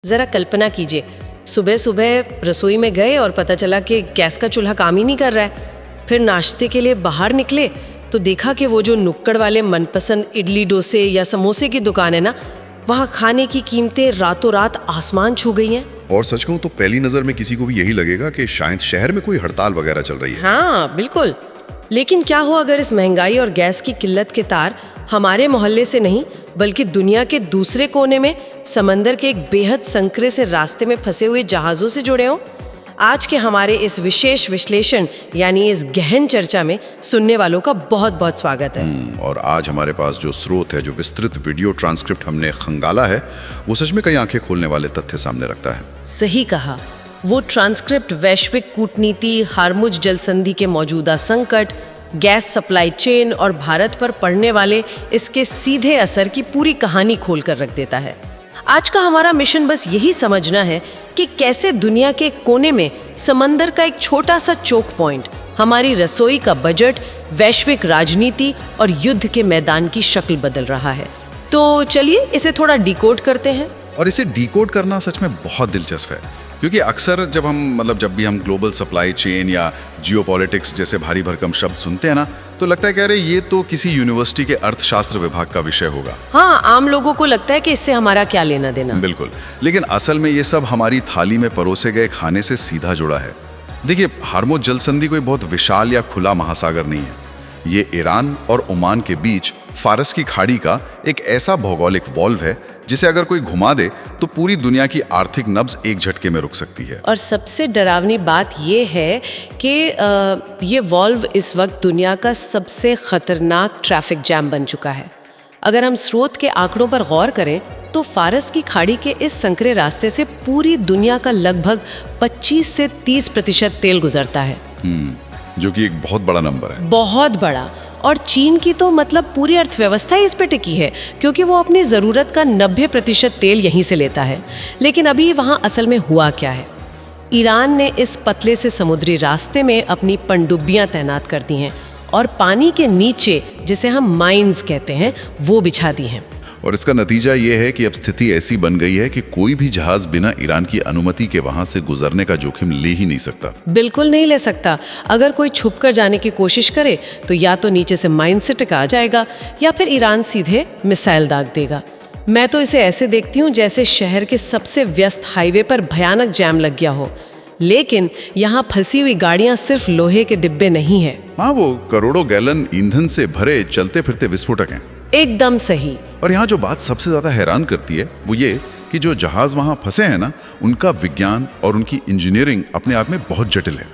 जरा कल्पना कीजिए, सुबह सुबह रसोई में गए और पता चला कि गैस का चूल्हा काम ही नहीं कर रहा है। फिर नाश्ते के लिए बाहर निकले तो देखा कि वो जो नुक्कड़ वाले मनपसंद इडली डोसे या समोसे की दुकान है ना, वहाँ खाने की कीमतें रातों रात आसमान छू गई हैं। और सच कहूं तो पहली नजर में किसी को भी यही लगेगा कि शायद शहर में कोई हड़ताल वगैरह चल रही है। हाँ बिल्कुल, लेकिन क्या हो अगर इस महंगाई और गैस की किल्लत के तार हमारे मोहल्ले से नहीं बल्कि दुनिया के दूसरे कोने में समंदर के एक बेहद संकरे से रास्ते में फंसे हुए जहाजों से जुड़े हों। आज के हमारे इस विशेष विश्लेषण यानी इस गहन चर्चा में सुनने वालों का बहुत बहुत स्वागत है। और आज हमारे पास जो स्रोत है, जो विस्तृत वीडियो ट्रांसक्रिप्ट हमने खंगाला है, वो सच में कई आंखें खोलने वाले तथ्य सामने रखता है। सही कहा, वो ट्रांसक्रिप्ट वैश्विक कूटनीति, हार्मुज जल संधि के मौजूदा संकट, गैस सप्लाई चेन और भारत पर पड़ने वाले इसके सीधे असर की पूरी कहानी खोल कर रख देता है। आज का हमारा मिशन बस यही समझना है कि कैसे दुनिया के कोने में समंदर का एक छोटा सा चोक पॉइंट हमारी रसोई का बजट, वैश्विक राजनीति और युद्ध के मैदान की शक्ल बदल रहा है। तो चलिए इसे थोड़ा डिकोड करते हैं। और इसे डिकोड करना सच में बहुत दिलचस्प है, क्योंकि अक्सर जब भी हम ग्लोबल सप्लाई चेन या जियोपॉलिटिक्स जैसे भारी भरकम शब्द सुनते हैं ना, तो लगता है कि अरे ये तो किसी यूनिवर्सिटी के अर्थशास्त्र विभाग का विषय होगा। हाँ, आम लोगों को लगता है कि इससे हमारा क्या लेना देना। बिल्कुल, लेकिन असल में ये सब हमारी थाली में परोसे गए खाने से सीधा जुड़ा है। देखिए, हार्मुज जल संधि कोई बहुत विशाल या खुला महासागर नहीं है। ये ईरान और ओमान के बीच फारस की खाड़ी का एक ऐसा भौगोलिक वॉल्व है जिसे अगर कोई घुमा दे तो पूरी दुनिया की आर्थिक नब्ज एक झटके में रुक सकती है। और सबसे डरावनी बात ये है कि ये वॉल्व इस वक्त दुनिया का सबसे खतरनाक ट्रैफिक जैम बन चुका है। अगर हम स्रोत के आंकड़ों पर गौर करें तो फारस की खाड़ी के इस संकरे रास्ते से पूरी दुनिया का लगभग 25 से 30% तेल गुजरता है, जो कि एक बहुत बड़ा नंबर है। बहुत बड़ा। और चीन की तो मतलब पूरी अर्थव्यवस्था इस पे टिकी है, क्योंकि वो अपनी ज़रूरत का 90% तेल यहीं से लेता है। लेकिन अभी वहाँ असल में हुआ क्या है? ईरान ने इस पतले से समुद्री रास्ते में अपनी पनडुब्बियाँ तैनात कर दी हैं और पानी के नीचे, जिसे हम माइंस कहते हैं, वो बिछा दी हैं। और इसका नतीजा ये है कि अब स्थिति ऐसी बन गई है कि कोई भी जहाज बिना ईरान की अनुमति के वहां से गुजरने का जोखिम ले ही नहीं सकता। बिल्कुल नहीं ले सकता। अगर कोई छुपकर जाने की कोशिश करे तो या तो नीचे से माइन से टकरा जाएगा या फिर ईरान सीधे मिसाइल दाग देगा। मैं तो इसे ऐसे देखती हूँ जैसे शहर के सबसे व्यस्त हाईवे पर भयानक जैम लग गया हो, लेकिन यहाँ फंसी हुई गाड़ियाँ सिर्फ लोहे के डिब्बे नहीं है। हाँ, वो करोड़ों गैलन ईंधन से भरे चलते फिरते विस्फोटक हैं। एकदम सही। और यहाँ जो बात सबसे ज्यादा हैरान करती है वो ये कि जो जहाज वहां फंसे हैं ना, उनका विज्ञान और उनकी इंजीनियरिंग अपने आप में बहुत जटिल है।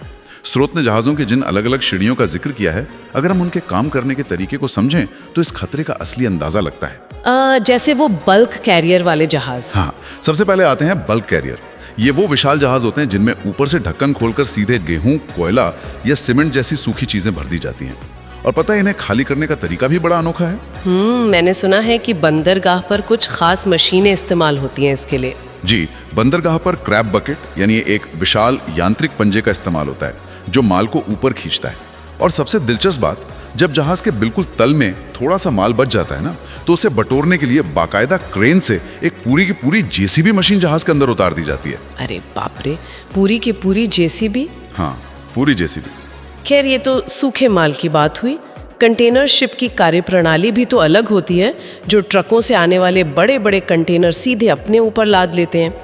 स्रोत ने जहाजों के जिन अलग अलग श्रेणियों का जिक्र किया है, अगर हम उनके काम करने के तरीके को समझें तो इस खतरे का असली अंदाजा लगता है। जैसे वो बल्क कैरियर वाले जहाज। हाँ, सबसे पहले आते हैं बल्क कैरियर। ये वो विशाल जहाज होते हैं जिनमें ऊपर से ढक्कन खोलकर सीधे गेहूं, कोयला या सीमेंट जैसी सूखी चीजें भर दी जाती हैं। और पता है, इन्हें खाली करने का तरीका भी बड़ा अनोखा है। मैंने सुना है कि बंदरगाह पर कुछ खास मशीनें इस्तेमाल होती हैं इसके लिए। जी, बंदरगाह पर क्रैब बकेट यानी एक विशाल यांत्रिक पंजे का इस्तेमाल होता है जो माल को ऊपर खींचता है। और सबसे दिलचस्प बात, जब जहाज के बिल्कुल तल में थोड़ा सा माल बच जाता है ना, तो उसे बटोरने के लिए बाकायदा क्रेन से एक पूरी की पूरी जेसीबी मशीन जहाज के अंदर उतार दी जाती है। अरे बाप रे, पूरी की पूरी जेसीबी? हाँ, पूरी जेसीबी। खैर, ये तो सूखे माल की बात हुई। कंटेनर शिप की कार्यप्रणाली भी तो अलग होती है, जो ट्रकों से आने वाले बड़े बड़े कंटेनर सीधे अपने ऊपर लाद लेते हैं।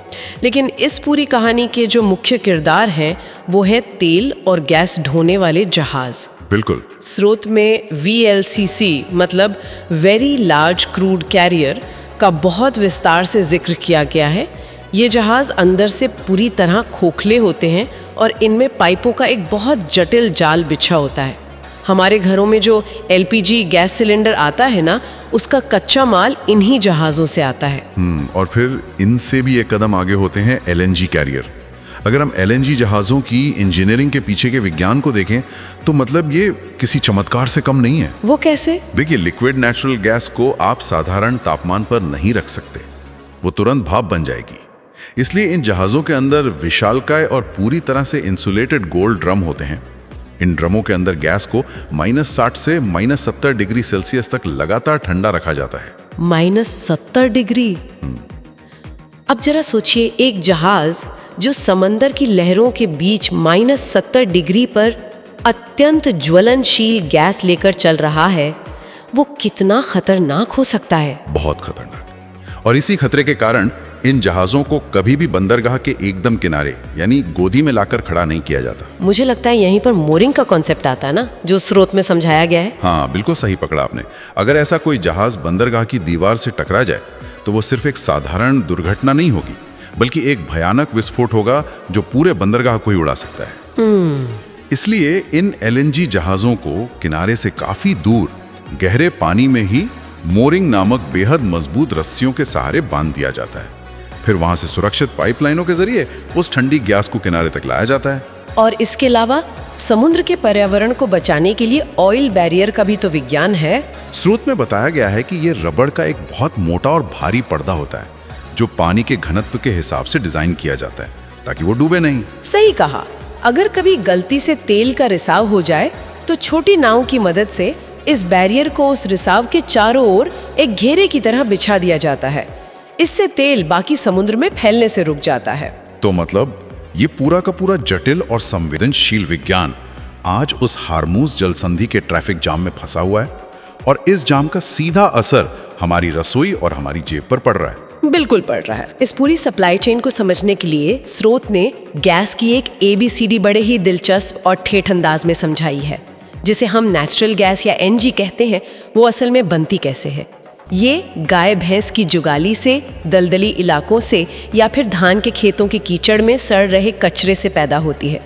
लेकिन इस पूरी कहानी के जो मुख्य किरदार हैं वो है तेल और गैस ढोने वाले जहाज। बिल्कुल। स्रोत में VLCC मतलब वेरी लार्ज क्रूड कैरियर का बहुत विस्तार से जिक्र किया गया है। ये जहाज अंदर से पूरी तरह खोखले होते हैं और इनमें पाइपों का एक बहुत जटिल जाल बिछा होता है। हमारे घरों में जो LPG गैस सिलेंडर आता है ना, उसका कच्चा माल इन्हीं जहाज़ों से आता है। और फिर इनसे भी एक कदम आगे होते हैं LNG कैरियर। अगर हम LNG जहाज़ों की इंजीनियरिंग के पीछे के विज्ञान को देखें तो मतलब ये किसी चमत्कार से कम नहीं है। वो कैसे? देखिए, लिक्विड नेचुरल गैस को आप साधारण तापमान पर नहीं रख सकते, वो तुरंत भाप बन जाएगी। इसलिए इन जहाज़ों के अंदर विशालकाय और पूरी तरह से इंसुलेटेड गोल्ड ड्रम होते हैं। इन ड्रमों के अंदर गैस को -60 से -70 डिग्री सेल्सियस तक लगातार ठंडा रखा जाता है। -70 डिग्री? अब जरा सोचिए, एक जहाज जो समंदर की लहरों के बीच -70 डिग्री पर अत्यंत ज्वलनशील गैस लेकर चल रहा है, वो कितना खतरनाक हो सकता है। बहुत खतरनाक। और इसी खतरे के कारण इन जहाज़ों को कभी भी बंदरगाह के एकदम किनारे यानी गोदी में लाकर खड़ा नहीं किया जाता। मुझे लगता है यहीं पर मोरिंग का कॉन्सेप्ट आता है ना, जो स्रोत में समझाया गया है। हाँ, बिल्कुल सही पकड़ा आपने। अगर ऐसा कोई जहाज बंदरगाह की दीवार से टकरा जाए तो वो सिर्फ एक साधारण दुर्घटना नहीं होगी, बल्कि एक भयानक विस्फोट होगा जो पूरे बंदरगाह को ही उड़ा सकता है। इसलिए इन LNG जहाज़ों को किनारे से काफी दूर गहरे पानी में ही मोरिंग नामक बेहद मजबूत रस्सियों के सहारे बांध दिया जाता है। फिर वहां से सुरक्षित पाइपलाइनों के जरिए उस ठंडी गैस को किनारे तक लाया जाता है। और इसके अलावा समुद्र के पर्यावरण को बचाने के लिए ऑयल बैरियर का भी तो विज्ञान है। स्रोत में बताया गया है कि ये रबड़ का एक बहुत मोटा और भारी पर्दा होता है जो पानी के घनत्व के हिसाब से डिजाइन किया जाता है ताकि वो डूबे नहीं। सही कहा। अगर कभी गलती से तेल का रिसाव हो जाए तो छोटी नाव की मदद से इस बैरियर को उस रिसाव के चारों ओर एक घेरे की तरह बिछा दिया जाता है। इससे तेल बाकी समुद्र में फैलने से रुक जाता है। तो मतलब ये पूरा का पूरा जटिल और संवेदनशील विज्ञान आज उस हार्मूज जलसंधि के ट्रैफिक जाम में फंसा हुआ है, और इस जाम का सीधा असर हमारी रसोई और हमारी जेब पर पड़ रहा है। बिल्कुल पड़ रहा है। इस पूरी सप्लाई चेन को समझने के लिए स्रोत ने गैस की एक ABCD बड़े ही दिलचस्प और ठेठ अंदाज में समझाई है। जिसे हम नेचुरल गैस या NG कहते हैं, वो असल में बनती कैसे है। ये गाय भैंस की जुगाली से, दलदली इलाकों से या फिर धान के खेतों के कीचड़ में सड़ रहे कचरे से पैदा होती है।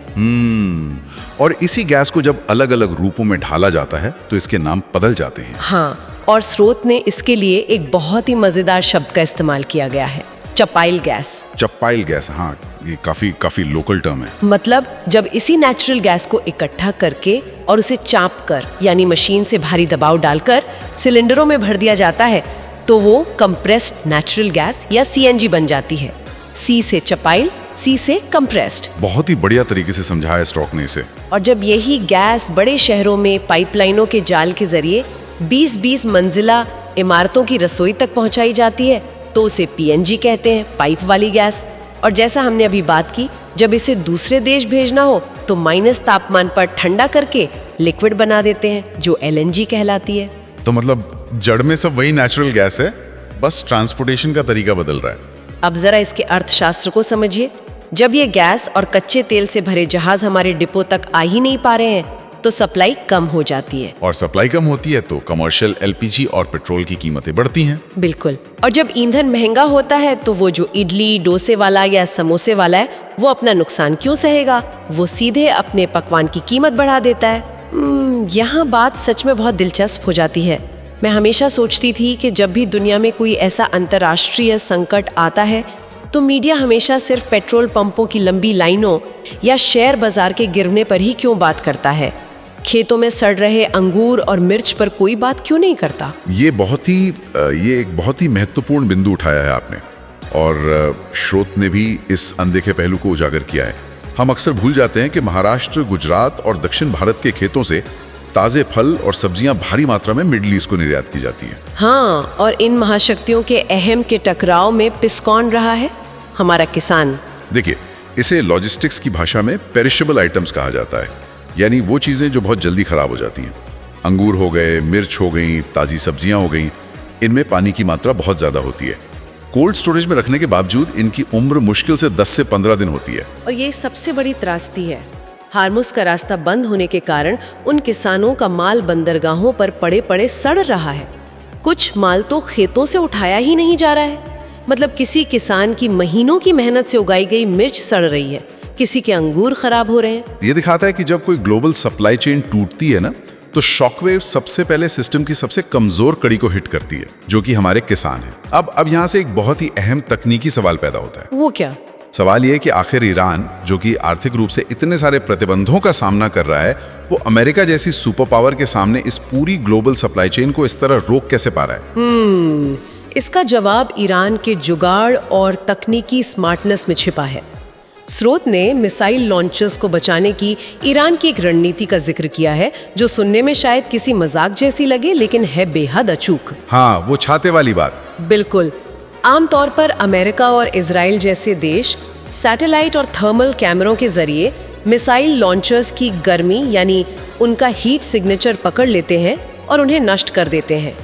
और इसी गैस को जब अलग अलग रूपों में ढाला जाता है तो इसके नाम बदल जाते हैं। हाँ, और स्रोत ने इसके लिए एक बहुत ही मजेदार शब्द का इस्तेमाल किया गया है, चपाइल गैस। चपाइल गैस, हाँ, ये काफी लोकल टर्म है। मतलब जब इसी नेचुरल गैस को इकट्ठा करके और उसे चाप कर यानी मशीन से भारी दबाव डालकर सिलेंडरों में भर दिया जाता है तो वो कंप्रेस्ड नेचुरल गैस या CNG बन जाती है। C से चपाइल, C से कंप्रेस्ड। बहुत ही बढ़िया तरीके से समझाया स्टॉक ने इसे। और जब यही गैस बड़े शहरों में पाइपलाइनों के जाल के जरिए 20-20 मंजिला इमारतों की रसोई तक पहुंचाई जाती है तो उसे PNG कहते हैं, पाइप वाली गैस। और जैसा हमने अभी बात की, जब इसे दूसरे देश भेजना हो तो माइनस तापमान पर ठंडा करके लिक्विड बना देते हैं जो LNG कहलाती है। तो मतलब जड़ में सब वही नेचुरल गैस है, बस ट्रांसपोर्टेशन का तरीका बदल रहा है। अब जरा इसके अर्थशास्त्र को समझिए। जब ये गैस और कच्चे तेल से भरे जहाज हमारे डिपो तक आ ही नहीं पा रहे हैं तो सप्लाई कम हो जाती है। और सप्लाई कम होती है तो कमर्शियल LPG और पेट्रोल की कीमतें बढ़ती हैं। बिल्कुल। और जब ईंधन महंगा होता है तो वो जो इडली डोसे वाला या समोसे वाला है वो अपना नुकसान क्यों सहेगा, वो सीधे अपने पकवान की कीमत बढ़ा देता है। यहाँ बात सच में बहुत दिलचस्प हो जाती है। मैं हमेशा सोचती थी कि जब भी दुनिया में कोई ऐसा अंतर्राष्ट्रीय संकट आता है तो मीडिया हमेशा सिर्फ पेट्रोल पंपों की लंबी लाइनों या शेयर बाजार के गिरने पर ही क्यों बात करता है। खेतों में सड़ रहे अंगूर और मिर्च पर कोई बात क्यों नहीं करता। ये एक बहुत ही महत्वपूर्ण बिंदु उठाया है आपने, और स्रोत ने भी इस अनदेखे पहलू को उजागर किया है। हम अक्सर भूल जाते हैं कि महाराष्ट्र, गुजरात और दक्षिण भारत के खेतों से ताजे फल और सब्जियां भारी मात्रा में मिडिल ईस्ट को निर्यात की जाती हैं। हाँ, और इन महाशक्तियों के अहम के टकराव में पिस कौन रहा है? हमारा किसान। देखिए, इसे लॉजिस्टिक्स की भाषा में पेरिशेबल आइटम्स कहा जाता है, यानी वो चीजें जो बहुत जल्दी खराब हो जाती हैं। अंगूर हो गए, मिर्च हो गई, ताजी सब्जियां हो गई, इनमें पानी की मात्रा बहुत ज्यादा होती है। कोल्ड स्टोरेज में रखने के बावजूद इनकी उम्र मुश्किल से 10 से 15 दिन होती है। और ये सबसे बड़ी त्रासदी है। हार्मुज का रास्ता बंद होने के कारण उन किसानों का माल बंदरगाहों पर पड़े पड़े सड़ रहा है। कुछ माल तो खेतों से उठाया ही नहीं जा रहा है। मतलब किसी किसान की महीनों की मेहनत से उगाई गई मिर्च सड़ रही है, किसी के अंगूर खराब हो रहे हैं। ये दिखाता है कि जब कोई ग्लोबल सप्लाई चेन टूटती है ना, तो शॉकवेव सबसे पहले सिस्टम की सबसे कमजोर कड़ी को हिट करती है, जो कि हमारे किसान हैं। अब यहाँ से एक बहुत ही अहम तकनीकी सवाल पैदा होता है। वो क्या? सवाल ये कि आखिर ईरान, जो कि आर्थिक रूप से इतने सारे प्रतिबंधों का सामना कर रहा है, वो अमेरिका जैसी सुपर पावर के सामने इस पूरी ग्लोबल सप्लाई चेन को इस तरह रोक कैसे पा रहा है? इसका जवाब ईरान के जुगाड़ और तकनीकी स्मार्टनेस में छिपा है। स्रोत ने मिसाइल लॉन्चर्स को बचाने की ईरान की एक रणनीति का जिक्र किया है, जो सुनने में शायद किसी मजाक जैसी लगे लेकिन है बेहद अचूक। हाँ, वो छाते वाली बात। बिल्कुल। आमतौर पर अमेरिका और इजराइल जैसे देश सैटेलाइट और थर्मल कैमरों के जरिए मिसाइल लॉन्चर्स की गर्मी यानी उनका हीट सिग्नेचर पकड़ लेते हैं और उन्हें नष्ट कर देते हैं।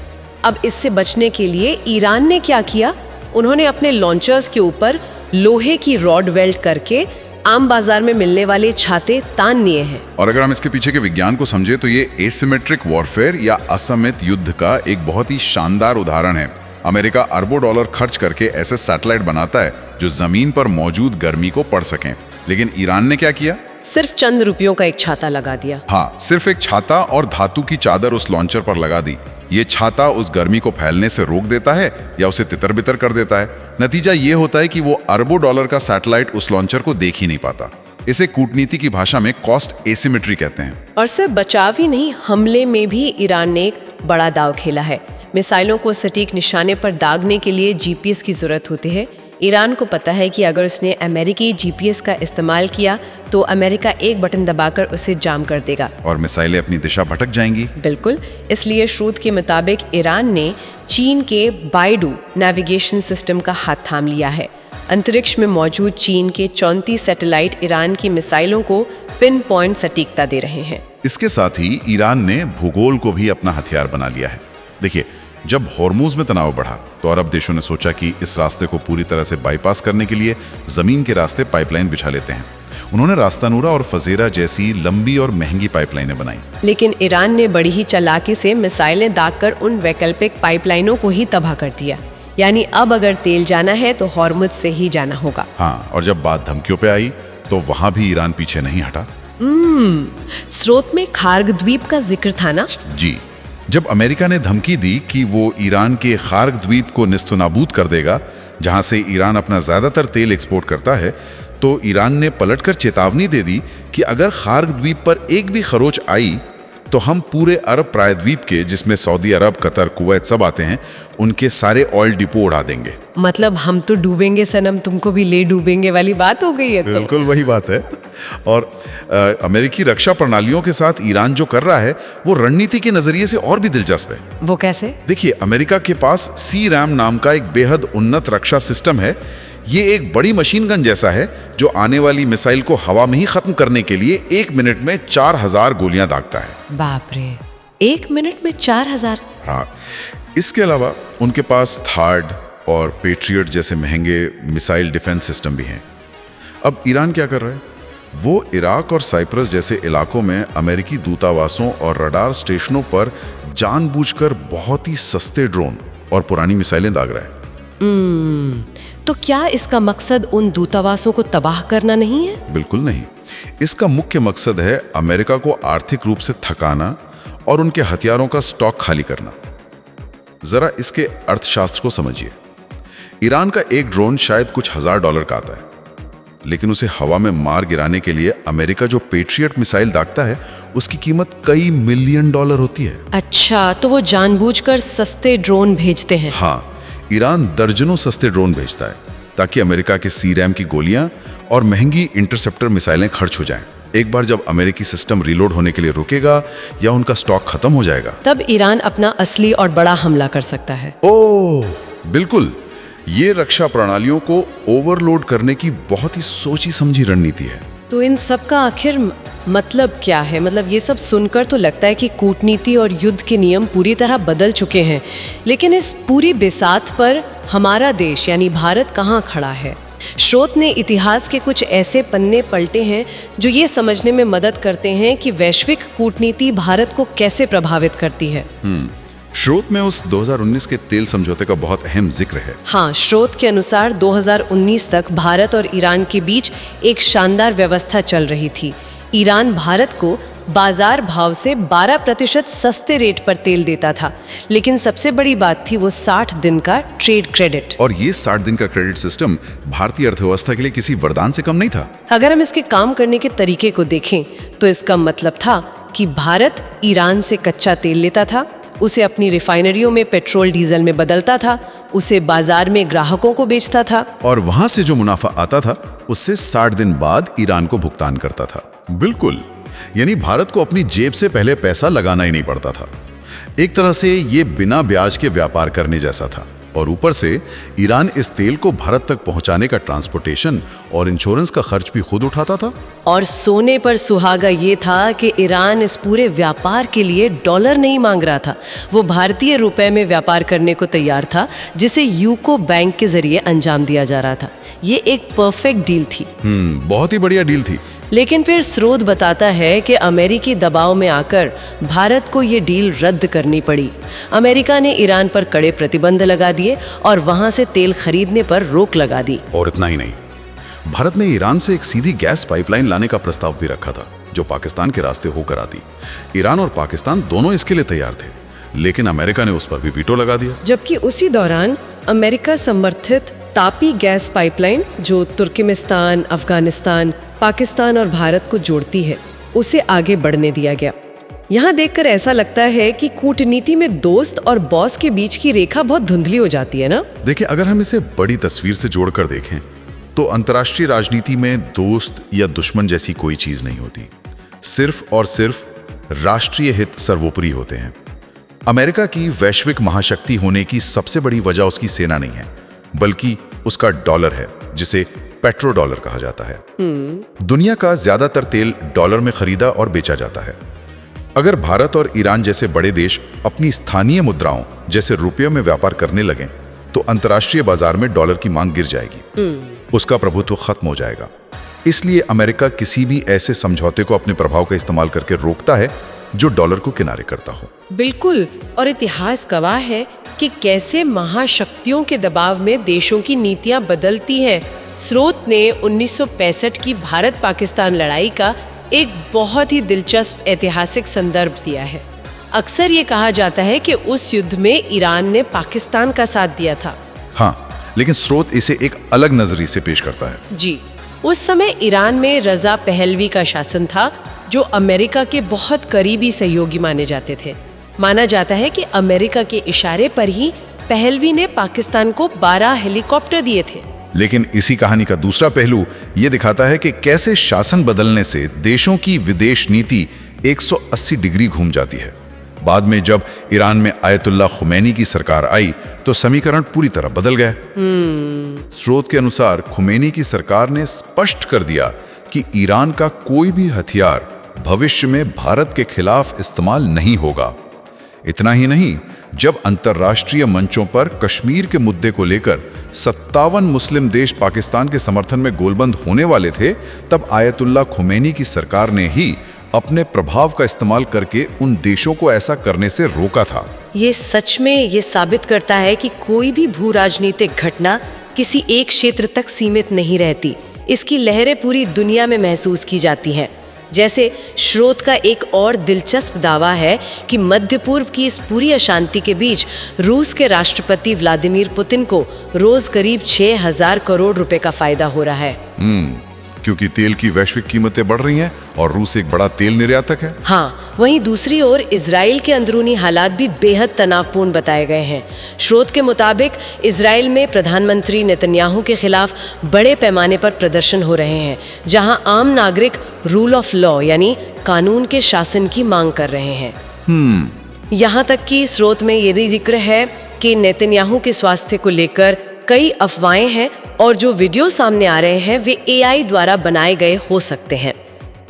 अब इससे बचने के लिए ईरान ने क्या किया, उन्होंने अपने लॉन्चर्स के ऊपर लोहे की रॉड वेल्ड करके आम बाजार में मिलने वाले छाते तान लिए हैं। और अगर हम इसके पीछे के विज्ञान को समझे तो ये एसिमेट्रिक वॉरफेयर या असममित युद्ध का एक बहुत ही शानदार उदाहरण है। अमेरिका अरबों डॉलर खर्च करके ऐसे सैटेलाइट बनाता है जो जमीन पर मौजूद गर्मी को पढ़ सकें, लेकिन ईरान ने क्या किया? सिर्फ चंद रुपयों का एक छाता लगा दिया। हाँ, सिर्फ एक छाता और धातु की चादर उस लॉन्चर पर लगा दी। ये छाता उस गर्मी को फैलने से रोक देता है या उसे तितर बितर कर देता है। नतीजा ये होता है कि वो अरबों डॉलर का सैटेलाइट उस लॉन्चर को देख ही नहीं पाता। इसे कूटनीति की भाषा में कॉस्ट एसिमेट्री कहते हैं। और सिर्फ बचाव ही नहीं, हमले में भी ईरान ने एक बड़ा दाव खेला है। मिसाइलों को सटीक निशाने पर दागने के लिए जीपीएस की जरूरत होती है। ईरान को पता है कि अगर उसने अमेरिकी जीपीएस का इस्तेमाल किया तो अमेरिका एक बटन दबाकर उसे जाम कर देगा और मिसाइलें अपनी दिशा भटक जाएंगी। बिल्कुल, इसलिए स्रोत के मुताबिक ईरान ने चीन के बाइडू नेविगेशन सिस्टम का हाथ थाम लिया है। अंतरिक्ष में मौजूद चीन के 34 सैटेलाइट ईरान की मिसाइलों को पिन पॉइंट सटीकता दे रहे हैं। इसके साथ ही ईरान ने भूगोल को भी अपना हथियार बना लिया है। देखिए, जब हॉर्मुज में तनाव बढ़ा तो अरब देशों ने सोचा कि इस रास्ते को पूरी तरह से बाईपास करने के लिए जमीन के रास्ते पाइपलाइन बिछा लेते हैं। उन्होंने रास्तानूरा और फजेरा जैसी लंबी और महंगी पाइपलाइनें बनाई। लेकिन ईरान ने बड़ी ही चालाकी से मिसाइलें दागकर उन वैकल्पिक पाइपलाइनों को ही तबाह कर दिया। यानी अब अगर तेल जाना है तो हॉर्मुज से ही जाना होगा। हाँ, और जब बात धमकियों पे आई तो वहां भी ईरान पीछे नहीं हटा। स्रोत में खार्ग द्वीप का जिक्र था ना? जी, जब अमेरिका ने धमकी दी कि वो ईरान के खार्ग द्वीप को निस्तनाबूद कर देगा, जहां से ईरान अपना ज्यादातर तेल एक्सपोर्ट करता है, तो ईरान ने पलटकर चेतावनी दे दी कि अगर खार्ग द्वीप पर एक भी खरोच आई तो हम पूरे अरब प्रायद्वीप के, जिसमें सऊदी अरब, कतर, कुवैत सब आते हैं, उनके सारे ऑयल डिपो उड़ा देंगे। मतलब हम तो डूबेंगे सनम, तुमको भी ले डूबेंगे वाली बात हो गई है। तो बिल्कुल वही बात है। और अमेरिकी रक्षा प्रणालियों के साथ ईरान जो कर रहा है वो रणनीति के नजरिए से और भी दिलचस्प है। वो कैसे? देखिए, अमेरिका के पास सी-रैम नाम का एक बेहद उन्नत रक्षा सिस्टम है। ये एक बड़ी मशीन गन जैसा है जो आने वाली मिसाइल को हवा में ही खत्म करने के लिए 1 मिनट में 4000 गोलियां दागता है। बाप रे, 1 मिनट में 4000? हाँ, इसके अलावा उनके पास थार्ड और पेट्रियट जैसे महंगे मिसाइल डिफेंस सिस्टम भी हैं। अब ईरान क्या कर रहा है? वो इराक और साइप्रस जैसे इलाकों में अमेरिकी दूतावासों और रडार स्टेशनों पर जानबूझकर बहुत ही सस्ते ड्रोन और पुरानी मिसाइलें दाग रहा है। तो क्या इसका मकसद उन दूतावासों को तबाह करना नहीं है? बिल्कुल नहीं। इसका मुख्य मकसद है अमेरिका को आर्थिक रूप से थकाना और उनके हथियारों का स्टॉक खाली करना। जरा इसके अर्थशास्त्र को समझिए। ईरान का एक ड्रोन शायद कुछ $1000 का आता है, लेकिन उसे हवा में मार गिराने के लिए अमेरिका जो पेट्रियट मिसाइल दागता है उसकी कीमत कई $मिलियन होती है। अच्छा, तो वो जानबूझकर सस्ते ड्रोन भेजते हैं? हाँ, ईरान दर्जनों सस्ते ड्रोन भेजता है ताकि अमेरिका के सी-रैम की गोलियां और महंगी इंटरसेप्टर मिसाइलें खर्च हो जाएं। एक बार जब अमेरिकी सिस्टम रीलोड होने के लिए रुकेगा या उनका स्टॉक खत्म हो जाएगा, तब ईरान अपना असली और बड़ा हमला कर सकता है। ओह बिल्कुल, ये रक्षा प्रणालियों को ओवरलोड करने की बहुत ही सोची समझी रणनीति है। तो इन सब का आखिर मतलब क्या है? मतलब ये सब सुनकर तो लगता है कि कूटनीति और युद्ध के नियम पूरी तरह बदल चुके हैं, लेकिन इस पूरी बिसात पर हमारा देश यानी भारत कहाँ खड़ा है? स्रोत ने इतिहास के कुछ ऐसे पन्ने पलटे हैं जो ये समझने में मदद करते हैं कि वैश्विक कूटनीति भारत को कैसे प्रभावित करती है। स्रोत में उस 2019 के तेल समझौते का बहुत अहम जिक्र है। हाँ, स्रोत के अनुसार 2019 तक भारत और ईरान के बीच एक शानदार व्यवस्था चल रही थी। ईरान भारत को बाजार भाव से 12% सस्ते रेट पर तेल देता था, लेकिन सबसे बड़ी बात थी वो 60 दिन का ट्रेड क्रेडिट। और ये 60 दिन का क्रेडिट सिस्टम भारतीय अर्थव्यवस्था के लिए किसी वरदान से कम नहीं था। अगर हम इसके काम करने के तरीके को देखें तो इसका मतलब था कि भारत ईरान से कच्चा तेल लेता था, उसे अपनी रिफाइनरियों में पेट्रोल डीजल में बदलता था, उसे बाजार में ग्राहकों को बेचता था, और वहां से जो मुनाफा आता था उससे 60 दिन बाद ईरान को भुगतान करता था। बिल्कुल, यानी भारत को अपनी जेब से पहले पैसा लगाना ही नहीं पड़ता था। एक तरह से ये बिना ब्याज के व्यापार करने जैसा था। और ऊपर से ईरान इस तेल को भारत तक पहुंचाने का ट्रांसपोर्टेशन और इंश्योरेंस का खर्च भी खुद उठाता था। और सोने पर सुहागा ये था कि ईरान इस पूरे व्यापार के लिए डॉलर नहीं मांग रहा था, वो भारतीय रुपए में व्यापार करने को तैयार था, जिसे यूको बैंक के जरिए अंजाम दिया जा रहा था। ये एक परफेक्ट डील थी। बहुत ही बढ़िया डील थी। लेकिन फिर स्रोत बताता है कि अमेरिकी दबाव में आकर भारत को ये डील रद्द करनी पड़ी। अमेरिका ने ईरान पर कड़े प्रतिबंध लगा दिए और वहां से तेल खरीदने पर रोक लगा दी। और इतना ही नहीं, भारत ने ईरान से एक सीधी गैस पाइपलाइन लाने का प्रस्ताव भी रखा था, जो पाकिस्तान के रास्ते होकर आती। ईरान और पाकिस्तान दोनों इसके लिए तैयार थे, लेकिन अमेरिका ने उस पर भी वीटो लगा दिया। जबकि उसी दौरान अमेरिका समर्थित तापी गैस पाइपलाइन, जो तुर्कमेनिस्तान, अफगानिस्तान, पाकिस्तान और भारत को जोड़ती है, उसे आगे बढ़ने दिया गया। यहाँ देखकर ऐसा लगता है कि कूटनीति में दोस्त और बॉस के बीच की रेखा बहुत धुंधली हो जाती है ना। देखिए, अगर हम इसे बड़ी तस्वीर से जोड़कर देखें तो अंतर्राष्ट्रीय राजनीति में दोस्त या दुश्मन जैसी कोई चीज नहीं होती। सिर्फ और सिर्फ राष्ट्रीय हित सर्वोपरि होते हैं। अमेरिका की वैश्विक महाशक्ति होने की सबसे बड़ी वजह उसकी सेना नहीं है, बल्कि उसका डॉलर है, जिसे पेट्रो डॉलर कहा जाता है। दुनिया का ज्यादातर तेल डॉलर में खरीदा और बेचा जाता है। अगर भारत और ईरान जैसे बड़े देश अपनी स्थानीय मुद्राओं जैसे रुपयों में व्यापार करने लगें, तो अंतर्राष्ट्रीय बाजार में डॉलर की मांग गिर जाएगी, उसका प्रभुत्व खत्म हो जाएगा। इसलिए अमेरिका किसी भी ऐसे समझौते को अपने प्रभाव का इस्तेमाल करके रोकता है जो डॉलर को किनारे करता हो। बिल्कुल, और इतिहास गवाह है कि कैसे महाशक्तियों के दबाव में देशों की नीतियां बदलती हैं। स्रोत ने 1965 की भारत पाकिस्तान लड़ाई का एक बहुत ही दिलचस्प ऐतिहासिक संदर्भ दिया है। अक्सर ये कहा जाता है कि उस युद्ध में ईरान ने पाकिस्तान का साथ दिया था। हाँ, लेकिन स्रोत इसे एक अलग नजरिए से पेश करता है। जी, उस समय ईरान में रजा पहलवी का शासन था, जो अमेरिका के बहुत करीबी सहयोगी माने जाते थे। माना जाता है कि अमेरिका के इशारे पर ही पहलवी ने पाकिस्तान को 12 हेलीकॉप्टर दिए थे। लेकिन इसी कहानी का दूसरा पहलू ये दिखाता है कि कैसे शासन बदलने से देशों की विदेश नीति 180 डिग्री घूम जाती है। बाद में जब ईरान में आयतुल्लाह खुमैनी की सरकार आई, तो समीकरण पूरी तरह बदल गए। स्रोत के अनुसार खुमैनी की सरकार ने स्पष्ट कर दिया कि ईरान का कोई भी हथियार भविष्य में भारत के खिलाफ इस्तेमाल नहीं होगा। इतना ही नहीं, जब अंतर्राष्ट्रीय मंचों पर कश्मीर के मुद्दे को लेकर 57 मुस्लिम देश पाकिस्तान के समर्थन में गोलबंद होने वाले थे, तब आयतुल्लाह खुमैनी की सरकार ने ही अपने प्रभाव का इस्तेमाल करके उन देशों को ऐसा करने से रोका था। ये सच में ये साबित करता है कि कोई भी भू राजनीतिक घटना किसी एक क्षेत्र तक सीमित नहीं रहती। इसकी लहरें पूरी दुनिया में महसूस की जाती हैं। जैसे स्रोत का एक और दिलचस्प दावा है कि मध्य पूर्व की इस पूरी अशांति के बीच रूस के राष्ट्रपति व्लादिमीर पुतिन को रोज करीब 6,000 करोड़ रुपए का फायदा हो रहा है। क्योंकि तेल की वैश्विक कीमतें बढ़ रही हैं और रूस एक बड़ा तेल निर्यातक है। हाँ, वहीं दूसरी ओर इजराइल के अंदरूनी हालात भी बेहद तनावपूर्ण बताए गए हैं। स्रोत के मुताबिक इजराइल में प्रधानमंत्री नेतन्याहू के खिलाफ बड़े पैमाने पर प्रदर्शन हो रहे हैं, जहां आम नागरिक रूल ऑफ लॉ यानी कानून के शासन की मांग कर रहे हैं। यहाँ तक कि स्रोत में ये भी जिक्र है कि नेतन्याहू के स्वास्थ्य को लेकर कई अफवाहें हैं और जो वीडियो सामने आ रहे हैं वे AI द्वारा बनाए गए हो सकते हैं।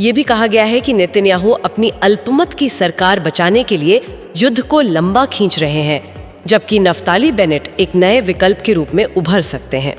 ये भी कहा गया है कि नेतन्याहू अपनी अल्पमत की सरकार बचाने के लिए युद्ध को लंबा खींच रहे हैं, जबकि नफ्ताली बेनेट एक नए विकल्प के रूप में उभर सकते हैं।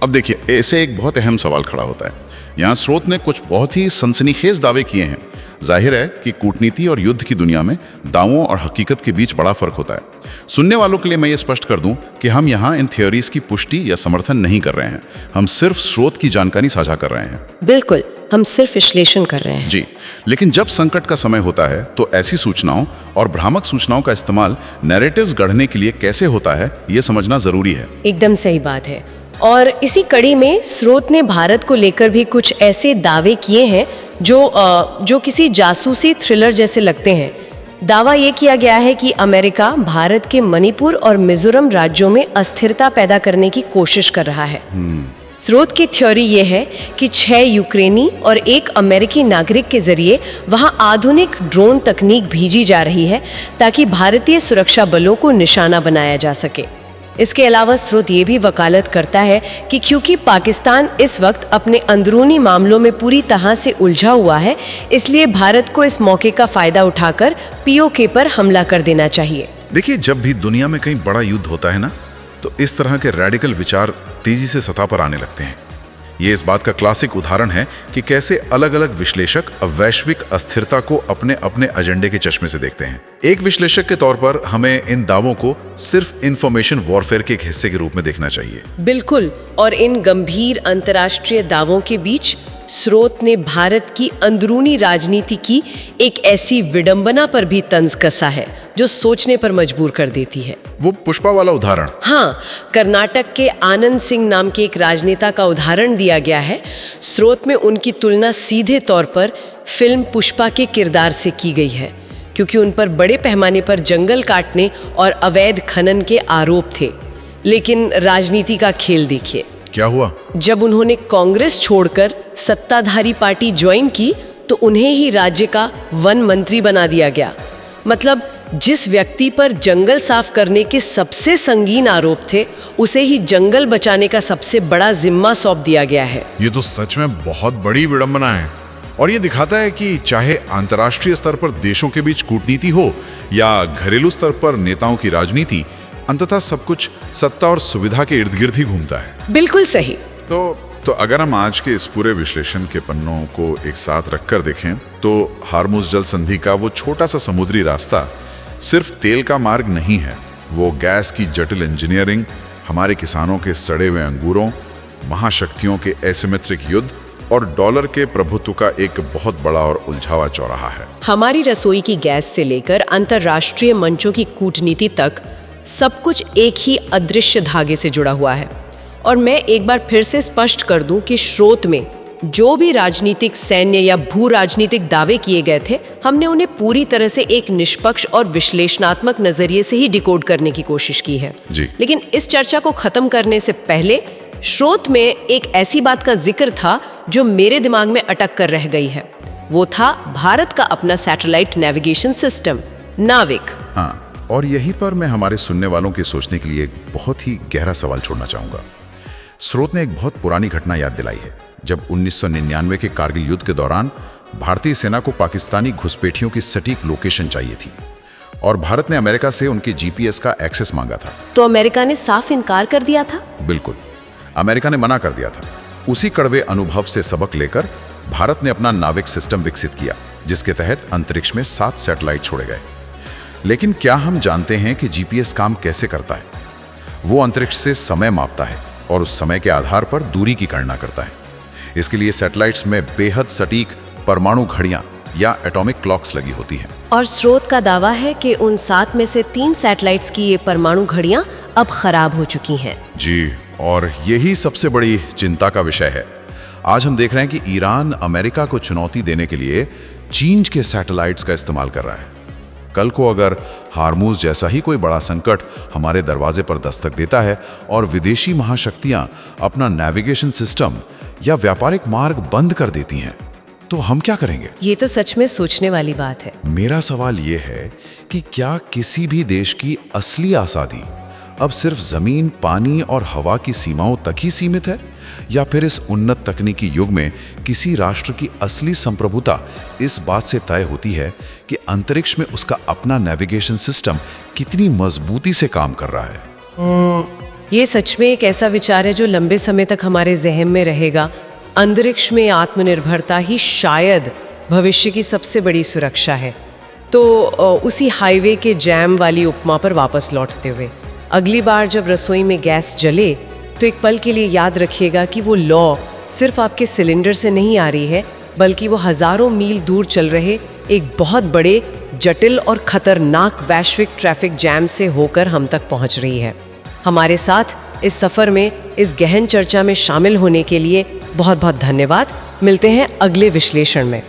अब देखिए, ऐसे एक बहुत अहम सवाल खड़ा होता है। यहाँ स्रोत ने कुछ बहुत ही सनसनीखेज दावे किए हैं। जाहिर है कि कूटनीति और युद्ध की दुनिया में दावों और हकीकत के बीच बड़ा फर्क होता है। सुनने वालों के लिए मैं ये स्पष्ट कर दूं कि हम यहाँ इन थ्योरीज की पुष्टि या समर्थन नहीं कर रहे हैं। हम सिर्फ स्रोत की जानकारी साझा कर रहे हैं। बिल्कुल, हम सिर्फ विश्लेषण कर रहे हैं। जी, लेकिन जब संकट का समय होता है तो ऐसी सूचनाओं और भ्रामक सूचनाओं का इस्तेमाल नैरेटिव्स गढ़ने के लिए कैसे होता है, ये समझना जरूरी है। एकदम सही बात है। और इसी कड़ी में स्रोत ने भारत को लेकर भी कुछ ऐसे दावे किए हैं जो किसी जासूसी थ्रिलर जैसे लगते हैं। दावा ये किया गया है कि अमेरिका भारत के मणिपुर और मिजोरम राज्यों में अस्थिरता पैदा करने की कोशिश कर रहा है। स्रोत की थ्योरी ये है कि 6 यूक्रेनी और 1 अमेरिकी नागरिक के जरिए वहां आधुनिक ड्रोन तकनीक भेजी जा रही है ताकि भारतीय सुरक्षा बलों को निशाना बनाया जा सके। इसके अलावा स्रोत ये भी वकालत करता है कि क्योंकि पाकिस्तान इस वक्त अपने अंदरूनी मामलों में पूरी तरह से उलझा हुआ है, इसलिए भारत को इस मौके का फायदा उठाकर पीओके पर हमला कर देना चाहिए। देखिए, जब भी दुनिया में कहीं बड़ा युद्ध होता है ना, तो इस तरह के रैडिकल विचार तेजी से सतह पर आने लगते हैं। ये इस बात का क्लासिक उदाहरण है कि कैसे अलग अलग विश्लेषक वैश्विक अस्थिरता को अपने अपने एजेंडे के चश्मे से देखते हैं। एक विश्लेषक के तौर पर हमें इन दावों को सिर्फ इंफॉर्मेशन वॉरफेयर के एक हिस्से के रूप में देखना चाहिए। बिल्कुल, और इन गंभीर अंतर्राष्ट्रीय दावों के बीच स्रोत ने भारत की अंदरूनी राजनीति की एक ऐसी विडंबना पर भी तंज कसा है जो सोचने पर मजबूर कर देती है। वो पुष्पा वाला उदाहरण? हाँ, कर्नाटक के आनंद सिंह नाम के एक राजनेता का उदाहरण दिया गया है। स्रोत में उनकी तुलना सीधे तौर पर फिल्म पुष्पा के किरदार से की गई है, क्योंकि उन पर बड़े पैमाने पर जंगल काटने और अवैध खनन के आरोप थे। लेकिन राजनीति का खेल देखिए, क्या हुआ? जब उन्होंने कांग्रेस छोड़कर सत्ताधारी पार्टी ज्वाइन की तो उन्हें ही राज्य का वन मंत्री बना दिया गया। मतलब जिस व्यक्ति पर जंगल साफ करने के सबसे संगीन आरोप थे, उसे ही जंगल बचाने का सबसे बड़ा जिम्मा सौंप दिया गया है। ये तो सच में बहुत बड़ी विडंबना है, और ये दिखाता है कि चाहे अंतर्राष्ट्रीय स्तर पर देशों के बीच कूटनीति हो या घरेलू स्तर पर नेताओं की राजनीति, अंततः सब कुछ सत्ता और सुविधा के इर्द गिर्द ही घूमता है। बिल्कुल सही। तो अगर हम आज के इस पूरे विश्लेषण के पन्नों को एक साथ रखकर देखें, तो हार्मुज जल संधि का वो छोटा सा समुद्री रास्ता सिर्फ तेल का मार्ग नहीं है। वो गैस की जटिल इंजीनियरिंग, हमारे किसानों के सड़े हुए अंगूरों, महाशक्तियों के एसिमेट्रिक युद्ध और डॉलर के प्रभुत्व का एक बहुत बड़ा और उलझावा चौराहा है। हमारी रसोई की गैस से लेकर अंतर्राष्ट्रीय मंचों की कूटनीति तक सब कुछ एक ही अदृश्य धागे से जुड़ा हुआ है। और मैं एक बार फिर से स्पष्ट कर दूं कि स्रोत में जो भी राजनीतिक, सैन्य या भू राजनीतिक दावे किए गए थे, हमने उन्हें पूरी तरह से एक निष्पक्ष और विश्लेषणात्मक नजरिए से ही डिकोड करने की कोशिश की है जी। लेकिन इस चर्चा को खत्म करने से पहले स्रोत में एक ऐसी बात का जिक्र था जो मेरे दिमाग में अटक कर रह गई है। वो था भारत का अपना सैटेलाइट नेविगेशन सिस्टम, नाविक। हाँ, और यहीं पर मैं हमारे सुनने वालों के सोचने के लिए एक बहुत ही गहरा सवाल छोड़ना चाहूंगा। स्रोत ने एक बहुत पुरानी घटना याद दिलाई है, जब 1999 के कारगिल युद्ध के दौरान भारतीय सेना को पाकिस्तानी घुसपैठियों की सटीक लोकेशन चाहिए थी और भारत ने अमेरिका से उनके जीपीएस का एक्सेस मांगा था। तो अमेरिका ने साफ इनकार कर दिया था? बिल्कुल, अमेरिका ने मना कर दिया था। उसी कड़वे अनुभव से सबक लेकर भारत ने अपना नाविक सिस्टम विकसित किया, जिसके तहत अंतरिक्ष में 7 सैटेलाइट छोड़े गए। लेकिन क्या हम जानते हैं कि जीपीएस काम कैसे करता है? वो अंतरिक्ष से समय मापता है और उस समय के आधार पर दूरी की गणना करता है। इसके लिए सैटेलाइट्स में बेहद सटीक परमाणु घड़ियां या एटॉमिक क्लॉक्स लगी होती हैं। और स्रोत का दावा है कि उन 7 में से 3 सैटेलाइट्स की ये परमाणु घड़ियां अब खराब हो चुकी हैं। जी, और यही सबसे बड़ी चिंता का विषय है। आज हम देख रहे हैं कि ईरान अमेरिका को चुनौती देने के लिए चीन के सैटेलाइट्स का इस्तेमाल कर रहा है। कल को अगर हार्मुज जैसा ही कोई बड़ा संकट हमारे दरवाजे पर दस्तक देता है और विदेशी महाशक्तियां अपना नेविगेशन सिस्टम या व्यापारिक मार्ग बंद कर देती हैं, तो हम क्या करेंगे? ये तो सच में सोचने वाली बात है। मेरा सवाल ये है कि क्या किसी भी देश की असली आज़ादी अब सिर्फ जमीन, पानी और हवा की सीमाओं तक ही सीमित है, या फिर इस उन्नत तकनीकी युग में किसी राष्ट्र की असली संप्रभुता इस बात से तय होती है कि अंतरिक्ष में उसका अपना नेविगेशन सिस्टम कितनी मजबूती से काम कर रहा है? ये सच में एक ऐसा विचार है जो लंबे समय तक हमारे जहन में रहेगा। अंतरिक्ष में आत्मनिर्भरता ही शायद भविष्य की सबसे बड़ी सुरक्षा है। तो उसी हाईवे के जैम वाली उपमा पर वापस लौटते हुए, अगली बार जब रसोई में गैस जले तो एक पल के लिए याद रखिएगा कि वो लौ सिर्फ आपके सिलेंडर से नहीं आ रही है, बल्कि वो हजारों मील दूर चल रहे एक बहुत बड़े, जटिल और खतरनाक वैश्विक ट्रैफिक जैम से होकर हम तक पहुंच रही है। हमारे साथ इस सफ़र में, इस गहन चर्चा में शामिल होने के लिए बहुत बहुत धन्यवाद। मिलते हैं अगले विश्लेषण में।